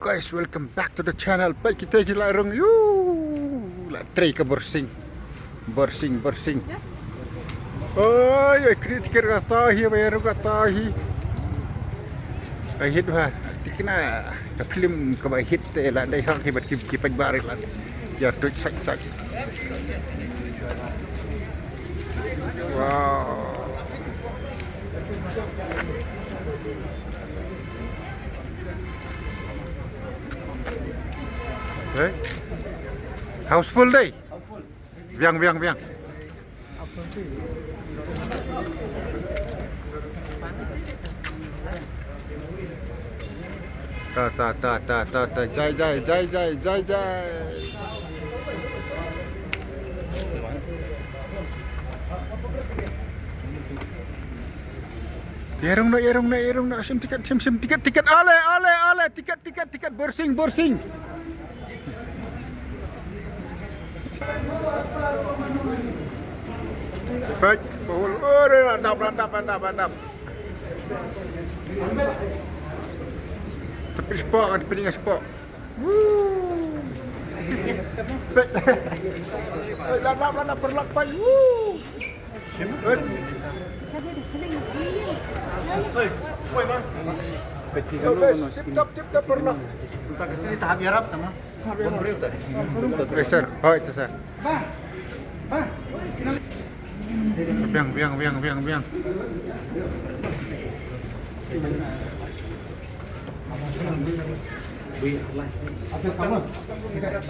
Guys, welcome back to the channel. Baik, kita larang lah try ke borsing. Oi, kritik katahi bayar katahi. Hit bah, tikna ka film ka ba hit la dai hang hebat ki pagbarik la. Ya tu sak. Wow. Eh? Houseful day. Biang. Ta. Jai. Erong na sim tiket ale tiket borsing. Baik, bahul. Oh, landap. Tapi sport kan pening sport. Baik. Landap perlakuan. Tip perlak. Kita kesini tahap Arab teman. Sir. Oh, itu sir. Biang.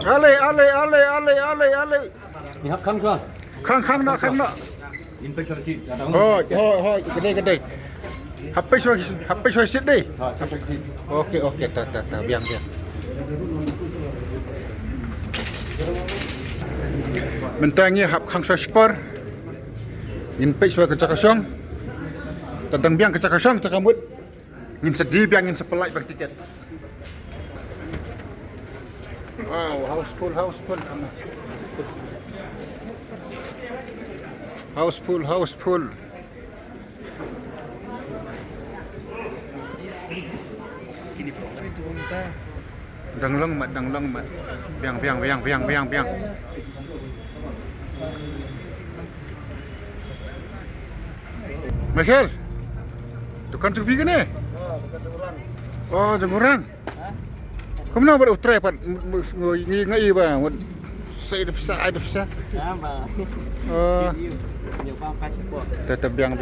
Ale. Ihap kang suan. Khang nak. Investasi. Hoi, gede. Hapai so sit deh. Okey, ta, biang. Mentangnya hap khang so spor. Ngin pei so kecak kosong. Tentang biang kecak kosong takambut. Ngin sedih biang ngin sepelai bang tiket. Wow, houseful. Houseful. Dang long mat. Biang. Michael, tukang TV kan ni? Oh, jengurang. Kamu nak berutrai pat ngai ba? Saya ada bisa. Ya, Mbak. Oh, Nhiều bang pasport. tetap biang.